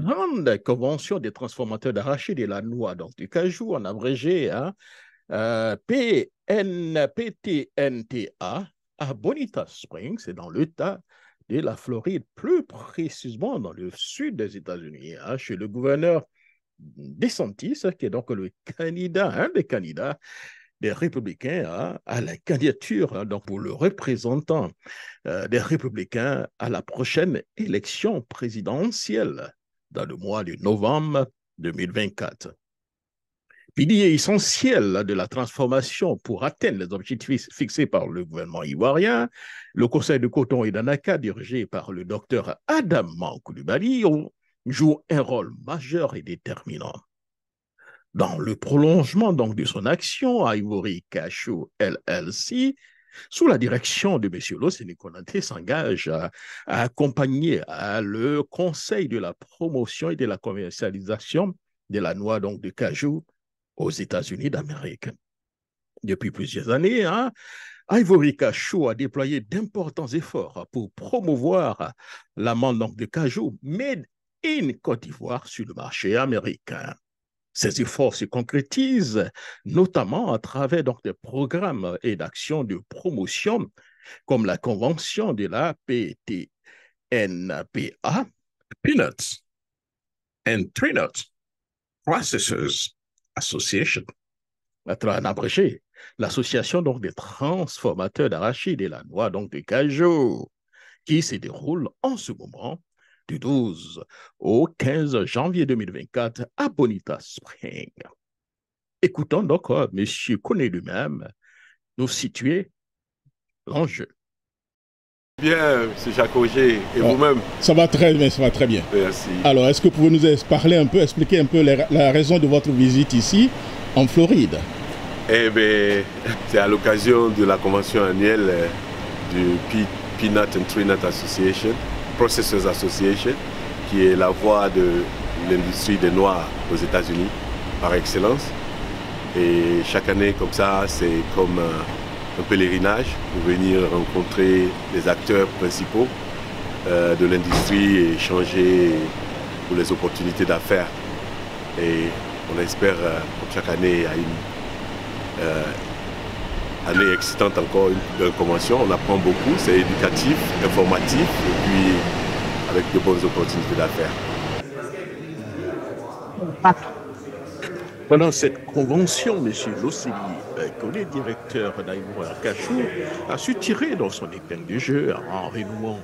grande convention des transformateurs d'arachide et la noix, donc du cajou, en abrégé, hein, PTNTA, à Bonita Springs, c'est dans l'État de la Floride, plus précisément dans le sud des États-Unis, hein, chez le gouverneur DeSantis, qui est donc le candidat, un des candidats des républicains à la candidature, donc pour le représentant des républicains à la prochaine élection présidentielle dans le mois de novembre 2024. Pilier essentiel de la transformation pour atteindre les objectifs fixés par le gouvernement ivoirien, le Conseil de coton et d'Anaka, dirigé par le docteur Adam Koulibaly, joue un rôle majeur et déterminant. Dans le prolongement donc de son action, Ivory Cashew LLC, sous la direction de M. Loseni Konaté, s'engage à accompagner le Conseil de la promotion et de la commercialisation de la noix donc de cajou aux États-Unis d'Amérique. Depuis plusieurs années, Ivory Cashew a déployé d'importants efforts pour promouvoir l'amande donc de cajou made in Côte d'Ivoire sur le marché américain. Ces efforts se concrétisent notamment à travers donc, des programmes et d'actions de promotion comme la convention de la PTNPA, Peanuts and Tree Nuts Processors Association, en abrégé, l'association donc des transformateurs d'arachide et la noix donc de cajou, qui se déroule en ce moment du 12 au 15 janvier 2024 à Bonita Springs. Écoutons donc M. Koné lui-même nous situer l'enjeu. Bien, M. Jacques Auger, et vous-même? Ça va très bien, ça va très bien. Merci. Alors, est-ce que vous pouvez nous expliquer un peu la raison de votre visite ici, en Floride? Eh bien, c'est à l'occasion de la convention annuelle du Peanut and Tree Nut Association, Processors Association, qui est la voix de l'industrie des noix aux États-Unis par excellence. Et chaque année, comme ça, c'est comme un pèlerinage pour venir rencontrer les acteurs principaux de l'industrie et échanger pour les opportunités d'affaires. Et on espère, comme chaque année, à une année excitante encore, une belle convention. On apprend beaucoup, c'est éducatif, informatif et puis avec de bonnes opportunités d'affaires. Pendant cette convention, M. Loseni Koné, directeur d'Ivory Cashew, a su tirer dans son épingle du jeu en renouant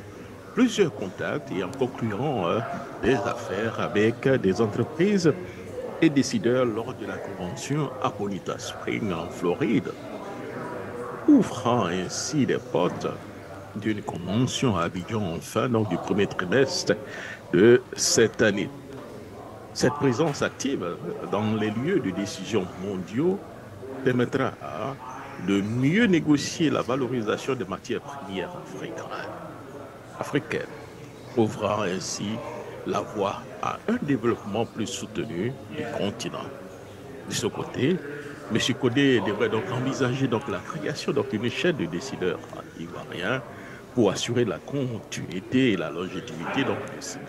plusieurs contacts et en concluant des affaires avec des entreprises et décideurs lors de la convention à Bonita Springs en Floride, ouvrant ainsi les portes d'une convention à Abidjan en fin donc, du premier trimestre de cette année. Cette présence active dans les lieux de décision mondiaux permettra de mieux négocier la valorisation des matières premières africaines, ouvrant ainsi la voie à un développement plus soutenu du continent. De ce côté, M. Kodé devrait donc envisager donc, la création d'une chaîne de décideurs ivoiriens pour assurer la continuité et la longévité donc,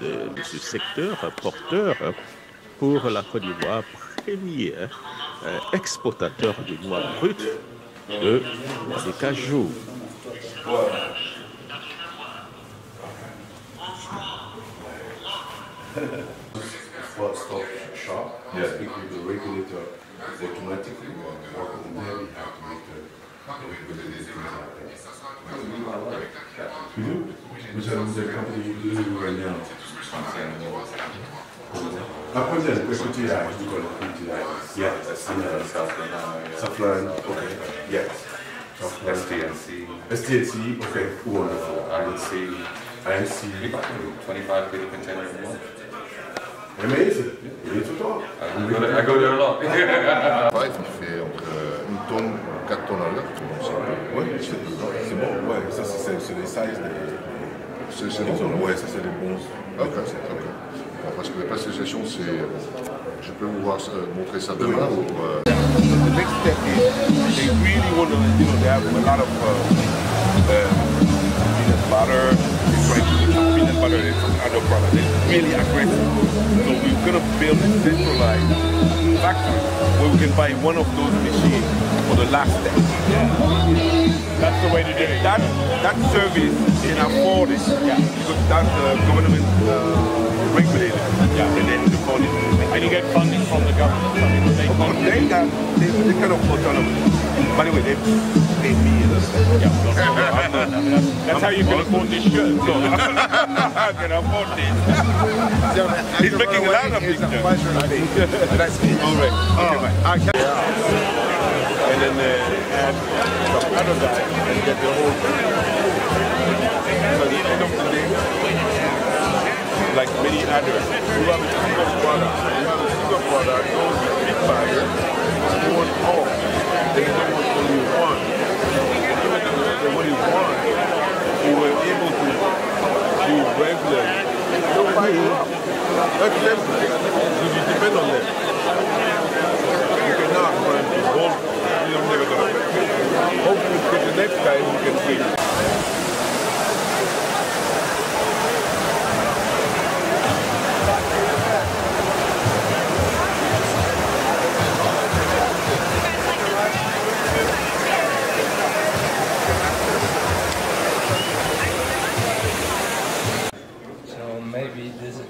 de ce secteur porteur pour la Côte d'Ivoire, premier exportateur de noix brutes de cajou. One-stop shop. Yeah. Speak with the regulator automatically. Or from there, we have to make the regulatory things happen. You do? Which are the company you do right now? Première, écoutez, yeah. Safran, okay. Yes. STNC. STNC, okay, wonderful. INC. INC. We got 25, 30 containers a month. Amazing. Il est tout le temps. I go there a lot. Il fait entre 1 tonne, 4 tonnes à l'heure. Oui, c'est bon. Ouais, ça c'est les sizes des... C'est bon. Ouais, ça c'est des bons. Ok. Bon, parce que les pasteurisations, c'est... Je peux vous montrer ça demain ou... The next step is they really want to, they have a lot of peanut butter. They're trying to make peanut butter. butter than some other product. It's really aggressive. So we're going to build a centralized factory where we can buy one of those machines for the last step. That's the way to do it. That service can afford it because that's government regulated. And then the funding. And you get funding from the government. They kind of autonomous. By the way, they pay me a little bit. That's how you can afford this shirt. So I can afford this. He's making a lot of things. That's it. All right. Okay, bye. And then add some other guy and get the whole thing. So at the end of the day, like many others, you have a single product. You have a single product, those big buyers who want all. They don't want only one. They only want. We were able to do regularly. Don't buy enough. That's them. So you depend on them. You cannot run the whole. You're never going to pay. Hopefully, the next time we can see.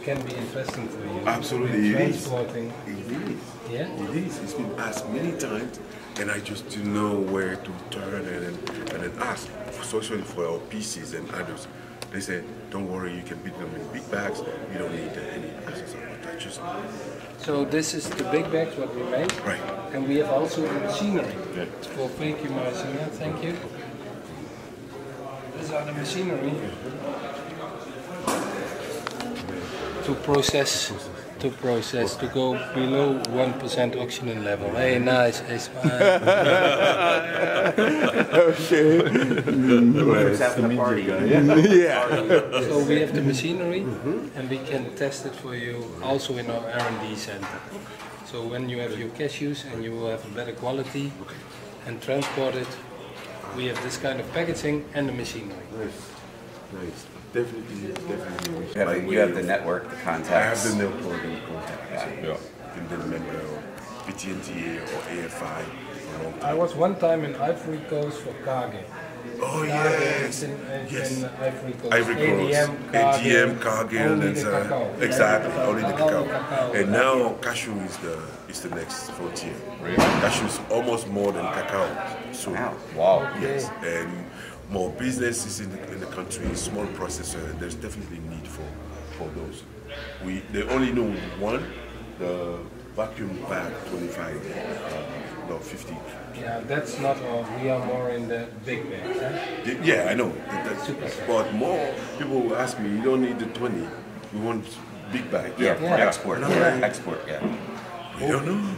Can be interesting for you. Absolutely, it is. Transporting. It is. Yeah? It is. It's been asked many times, and I just didn't know where to turn and then ask, especially for our PCs and others. They said, don't worry, you can beat them in big bags. You don't need any access. I just. So this is the big bags what we made. Right. And we have also the machinery. Yeah. Well, thank you, Marcia. Thank you. These are the machinery. To process, to go below 1% oxygen level. Hey, nice. Hey, smile. Okay. Yeah. So we have the machinery, and we can test it for you also in our R&D center. So when you have your cashews and you will have a better quality and transport it, we have this kind of packaging and the machinery. Nice. Definitely. You have the network, the contacts. I have the network and contacts. Yeah. I've been a member of BTNTA or AFI for a long time. I was one time in Ivory Coast for Cargill. Oh yes, In Ivory Coast. Ivory Coast, ADM, Cargill, only and the cacao. exactly, only the All cacao. the cacao. And now cashew is the next frontier. Really? Cashew is almost more than cacao. So, Wow. yes, and more businesses in the country, small processor, and there's definitely need for those. They only know one, the vacuum bag 25, 50. Yeah, that's not all. We are more in the big bags. Huh? Yeah, I know. But more people will ask me, you don't need the 20, we want big bag. Yeah, for export. Export, yeah. We don't know. No.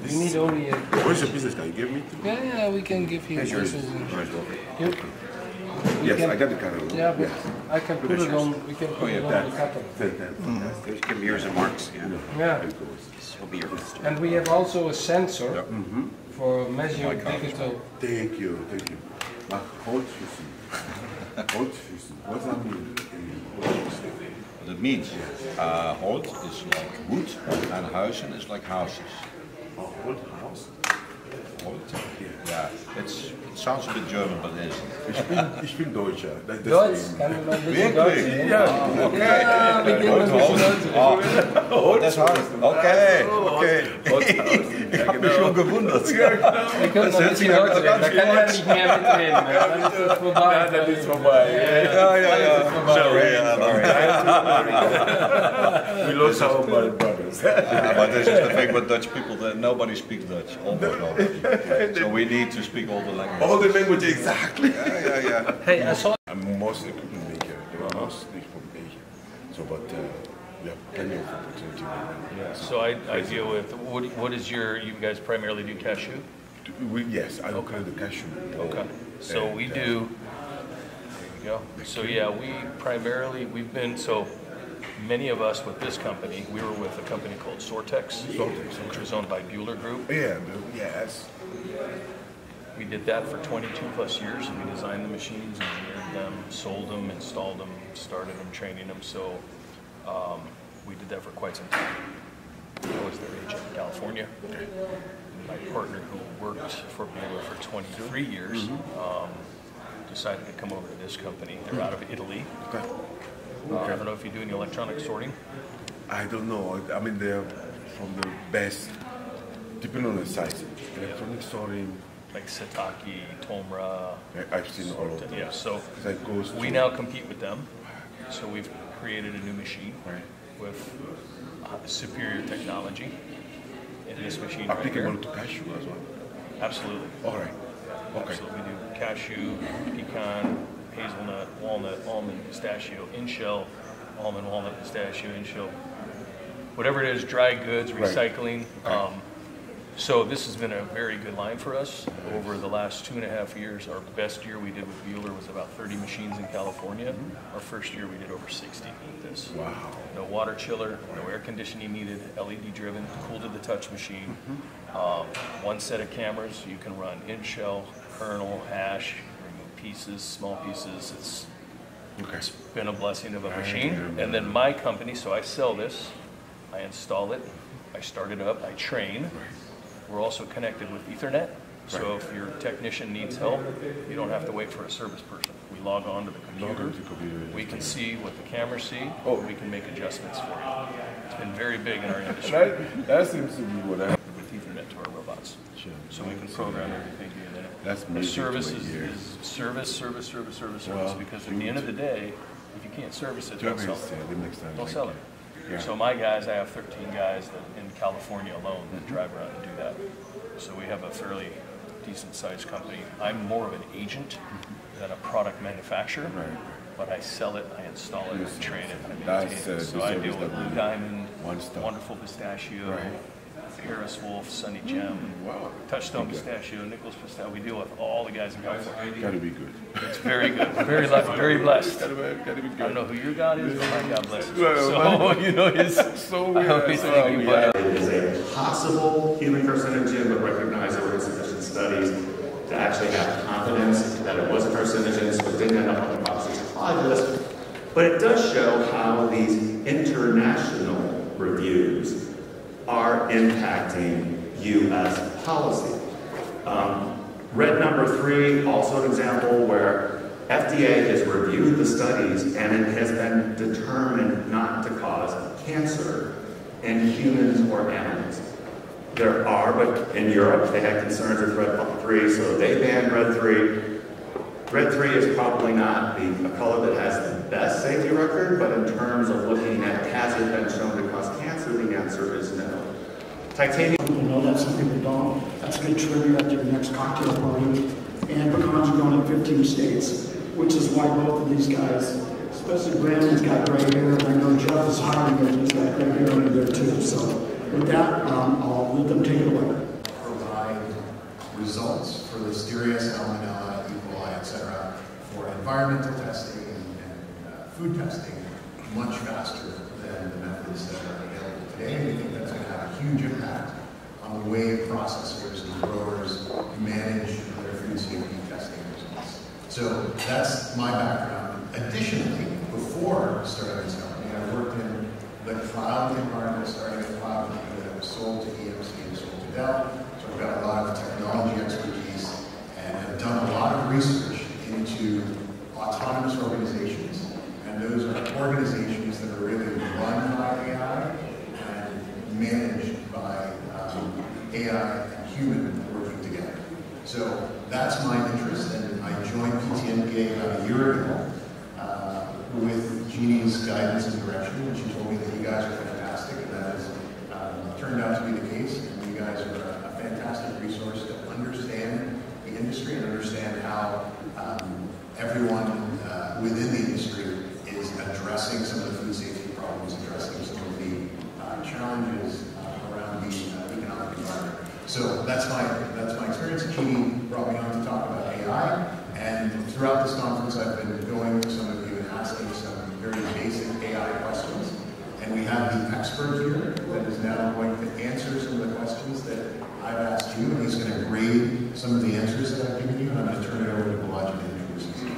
We need only a... Where's your business card? You give me two? Yeah, we can give you... Here's yours. Yes, I got the catalog. Yeah, but I can put it on, we can put it on the catalog. Give me yours and Mark's. Yeah. He'll be your host. And we have also a sensor for measuring digital. Thank you. Maar houtvissen. What does that mean? What it means, hout is like wood and huizen is like houses. Oh, what house? Hout? Yeah, it sounds a bit German, but it isn't. Ich bin Deutscher. Deutsch? Kann man ein bisschen Deutsch reden? Ja. Okay. Ja, wir gehen ein bisschen Deutsch reden. Oh, das heißt, okay. Ich habe mich schon gewundert. Wir können noch ein bisschen Deutsch reden, da kann man nicht mehr mitreden. Dann ist es vorbei. Dann ist vorbei. We lost our brothers. But this is the thing with Dutch people, that nobody speaks Dutch. Almost nobody. So we need to speak all the languages. All the language, exactly. Yeah. Hey, I saw... I'm mostly equipment maker. They are mostly from Asia. So, but we have plenty of opportunity. Yeah. So I deal with, what is you guys primarily do cashew? Yes, I look at the cashew. Okay. So we do, there you go. So yeah, we've been, so many of us with this company, we were with a company called Sortex, which was owned by Bueller Group. Yeah, yes. We did that for 22 plus years, and we designed the machines, engineered them, sold them, installed them, started them, training them. So we did that for quite some time. I was their agent in California. My partner, who worked for Bueller for 23 years, decided to come over to this company. They're out of Italy. Okay. I don't know if you do any electronic sorting. I don't know. I mean, they're from the best, depending on the size. Electronic sorting. Like Sataki, Tomra. I've seen all of them. Yeah, so we now compete with them. So we've created a new machine with superior technology. In this machine applicable right to cashew as well? Absolutely. All right. Okay. Absolutely. We do cashew, pecan, hazelnut, walnut, almond, pistachio, in-shell, almond, walnut, pistachio, in-shell. Whatever it is, dry goods, recycling. So this has been a very good line for us over the last 2.5 years. Our best year we did with Bueller was about 30 machines in California. Our first year we did over 60 with this. Wow. No water chiller, no air conditioning needed, LED driven, cool to the touch machine. One set of cameras, you can run in-shell, kernel, hash, remove pieces, small pieces. It's been a blessing of a machine. And then my company, so I sell this, I install it, I start it up, I train. We're also connected with Ethernet, so if your technician needs help, you don't have to wait for a service person. We log on to the computer, we can see what the cameras see, we can make adjustments for you. It's been very big in our industry. That seems to be what I... With Ethernet to our robots. Sure. So we can program everything in it. That's the service is service, because at the end of the day, if you can't service it, don't sell it. Don't sell it. Yeah. So my guys, I have 13 guys that in California alone that drive around and do that. So we have a fairly decent sized company. I'm more of an agent than a product manufacturer, but I sell it, I install it, I train it, I maintain it. So I deal with Blue Diamond, Wonderful Pistachio, Harris Wolf, Sunny Gem, Touchstone Pistachio, Nicholas Pistachio. We deal with all the guys in California. Gotta be good. It's very good. Very lucky, very blessed. Gotta be good. I don't know who your God is, but my God bless you. So, you know, it's so I always thank you, but it is a possible human carcinogen, but recognize there were insufficient studies to actually have confidence that it was a carcinogen, so it didn't end up on the toxic supply list. But it does show how these international reviews are impacting U.S. policy. Red number 3, also an example where FDA has reviewed the studies and it has been determined not to cause cancer in humans or animals. There are, but in Europe they had concerns with red 3, so they banned red 3. Red 3 is probably not a color that has the best safety record, but in terms of looking at has it been shown to cause cancer, the answer is no. Titanium. Some people know that, some people don't. That's good trivia at your next cocktail party. And pecans are grown in 15 states, which is why both of these guys, especially Brandon's got gray hair, and I know Jeff is hiding it, he's got gray hair under there too. So with that, I'll let them take it away. Provide results for Listeria, Salmonella, E. coli, etc. for environmental testing and food testing much faster than the methods that are available today. And we think that's going to have a huge impact on the way processors and growers manage their food safety testing results. So that's my background. Additionally, before starting this company, I worked in the cloud environment, starting a cloud company that was sold to EMC and sold to Dell. So I've got a lot of technology expertise and have done a lot of research into autonomous organizations. And those are organizations that are really run by AI and managed by AI and human working together. So that's my interest, and I joined PTNPA about a year ago with Jeannie's guidance and direction, and she told me that you guys are fantastic, and that has turned out to be the case. And you guys are a fantastic resource to understand the industry and understand how everyone within the industry is addressing some of the food safety problems, addressing some of the challenges around the economic environment. So that's my experience. Jeannie brought me on to talk about AI, and throughout this conference I've been going to some of you and asking some very basic AI questions, and we have the expert here that is now going to answer some of the questions that I've asked you, and he's going to grade some of the answers that I've given you, and I'm going to turn it over to Balaji to introduce himself.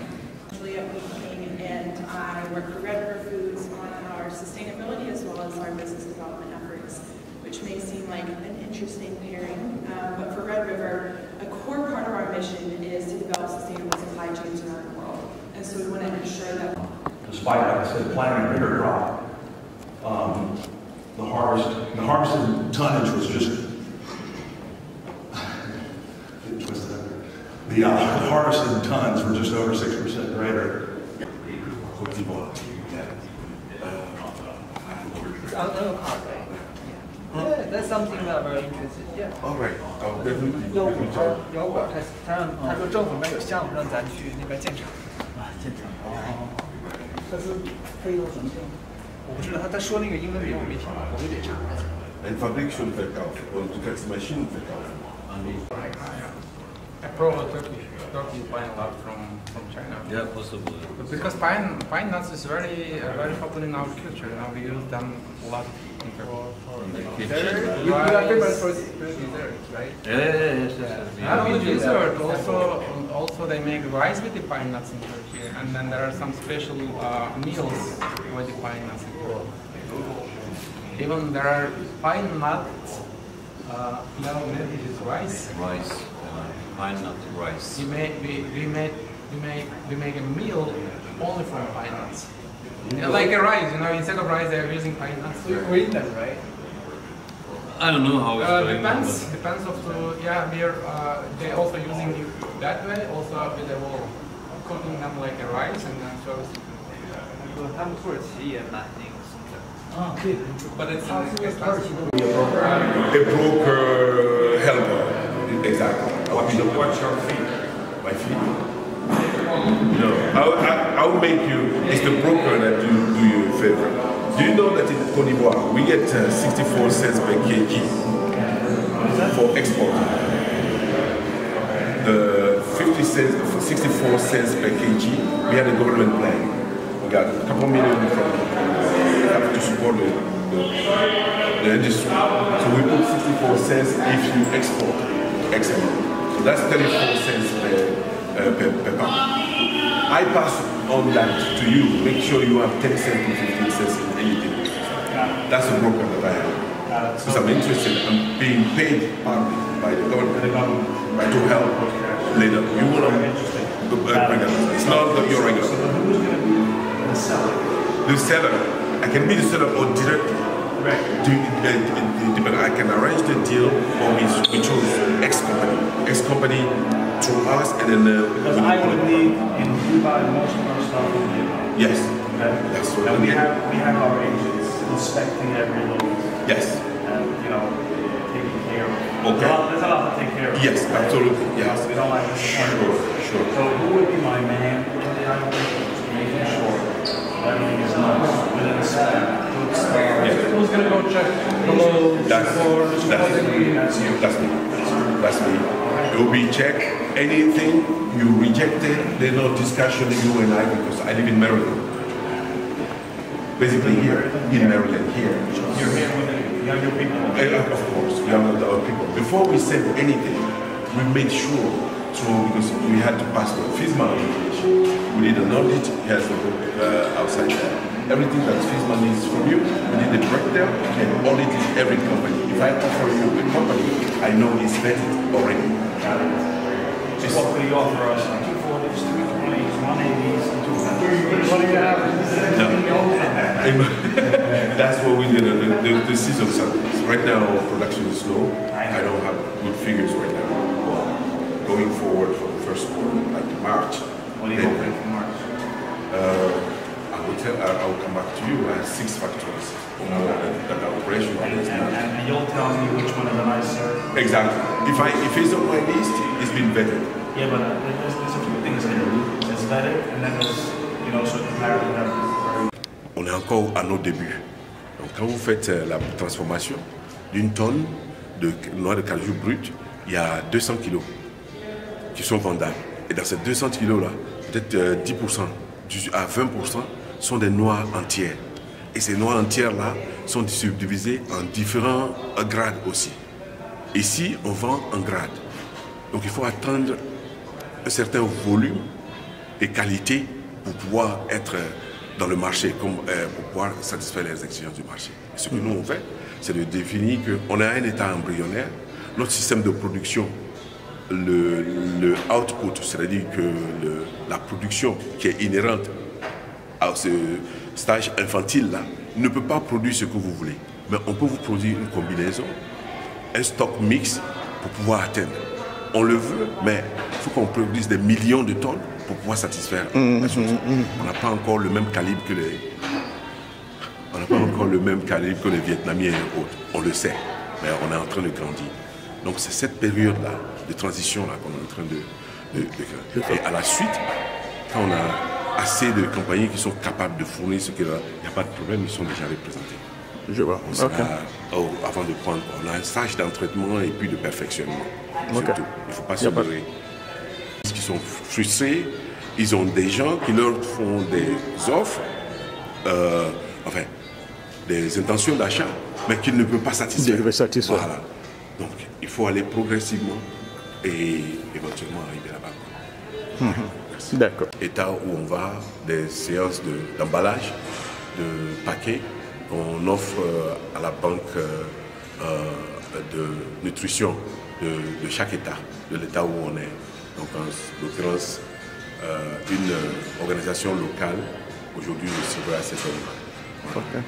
And I work for Red River Foods on our sustainability as well as our business development efforts, which may seem like an interesting pairing, but for Red River, a core part of our mission is to develop sustainable supply chains around the world. And so we want to ensure that despite, like I said, planting a bigger crop, the harvested tonnage was just the harvested tons were just over 6% greater. Yeah, that's something that I'm very interested. Yeah. All right. 有我他说政府没有项目让咱去那边建厂。建厂。他是非洲什么项目？我不知道，他说那个英文名我没听过，我就得查。En fabriek zullen verkaufen, want de machine verkaufen. Probably Turkey is buying a lot from China. Yeah, possibly. But because pine nuts is very popular in our culture. Now we use them a lot in the kitchen. You are famous for desserts, right? Yes. Not only dessert, also they make rice with the pine nuts in Turkey, and then there are some special meals with the pine nuts in Turkey. Even there are pine nuts. No, maybe it is rice. Rice. Pine nut rice. We make a meal only from pine nuts. Yeah, like a rice, you know, instead of rice they are using pine nuts. We eat them, right? I don't know how it's going. Depends of the, yeah, we're they also using it that way, also with the whole cooking them like a rice and then service. But it's a broker helper. Exactly. What's your fee? My fee? No, I'll make you, it's the broker that do you a favor. Do you know that in Côte d'Ivoire, we get 64 cents per kg for export? The 64 cents per kg, we had a government plan. We got a couple million to support the industry. So we put 64 cents if you export X amount. So that's 34 cents per pound. I pass on that to you. Make sure you have 10 cents to 15 cents in anything. That's a broker that I have. Because I'm interested, I'm being paid partly by the government to help later. You want to bring it. It's not your regular. The seller. I can be the seller or directly. I can arrange the deal, or we choose X company through us, and then because I would need you buy most of our stuff in Dubai. Yes. Okay. That's what and we have our agents inspecting every load. Yes. And taking care of. Okay. There's a lot to take care of. Yes, right? Absolutely. Yes. We don't like to Sure. So who would be my man in the operations, making sure everything is nice within a set. Who's going to go check the loads? That's me. It will be check anything you rejected. There's no discussion you and I, because I live in Maryland. Basically here in Maryland, here. You're here with it. You have your people. Of course, we have our people. Before we said anything, we made sure. So because we had to pass the FISMA application, we did an audit. Here's the book outside there. Everything that FISMA needs from you, we did the direct there and audit every company. If I offer you a company, I know it's vetted already. So what will you offer us? 240s, 320s, 180s, 250s? What do you have? No. That's what we did. The season service. Right now, production is slow. I don't have good figures right now. Going forward for the first quarter, like March. What are you hoping for March? I will come back to you. I have 6 factories or more that are operational. And you'll tell me which one is the nicer. Exactly. If it's on my list, it's been vetted. Yeah, but there's a few things here. There's vetted, and then there's so comparative. On est encore à nos débuts. Donc quand vous faites la transformation d'une tonne de noix de cajou brute, il y a 200 kilos qui sont vendables. Et dans ces 200 kilos là, peut-être 10% à 20% sont des noix entières. Et ces noix entières-là sont subdivisées en différents grades aussi. Ici, on vend en grade. Donc il faut attendre un certain volume et qualité pour pouvoir être dans le marché, pour pouvoir satisfaire les exigences du marché. Et ce que nous on fait, c'est de définir qu'on a un état embryonnaire, notre système de production, le output, c'est-à-dire que la production qui est inhérente à ce stage infantile-là, ne peut pas produire ce que vous voulez. Mais on peut vous produire une combinaison, un stock mix pour pouvoir atteindre. On le veut, mais il faut qu'on produise des millions de tonnes pour pouvoir satisfaire la chose. On n'a pas encore le même calibre que les... On n'a pas encore le même calibre que les Vietnamiens et autres. On le sait, mais on est en train de grandir. Donc c'est cette période-là, de transition-là, qu'on est en train de... Et à la suite, quand on a assez de compagnies qui sont capables de fournir ce qu'il y a, il n'y a pas de problème, ils sont déjà représentés. Je vois. On sera, avant de prendre, on a un stage d'entraînement et puis de perfectionnement. Surtout. Il ne faut pas se leurrer. Ils qui sont frustrés, ils ont des gens qui leur font des offres, enfin, des intentions d'achat, mais qu'ils ne peuvent pas satisfaire. Voilà. Donc, il faut aller progressivement et éventuellement arriver là-bas. D'accord. État où on va, des séances d'emballage, de paquets, qu'on offre à la banque de nutrition de chaque État, de l'État où on est. Donc en l'occurrence, une organisation locale, aujourd'hui, recevra cet animal. Voilà.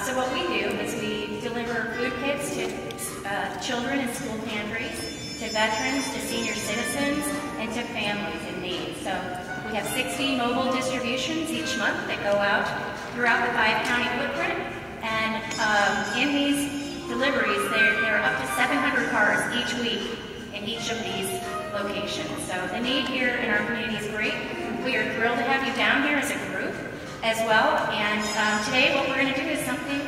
So what we do is we deliver food kits to children in school pantries, to veterans, to senior citizens, and to families in need. So we have 60 mobile distributions each month that go out throughout the 5-county footprint. And in these deliveries, there are up to 700 cars each week in each of these locations. So the need here in our community is great. We are thrilled to have you down here as a group as well. And today what we're going to do is something,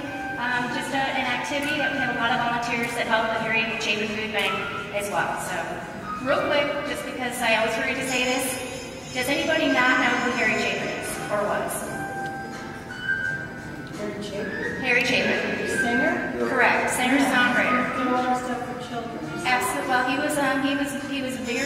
just an activity that we have a lot of volunteers that help with Harry Chapin Food Bank as well. So real quick, just because I always forget to say this, does anybody not know who Harry Chapin is or was? Harry Chapin? Harry Chapin. Singer? Correct, singer-songwriter. Did a lot of stuff for children. Absolutely. Well, he was a very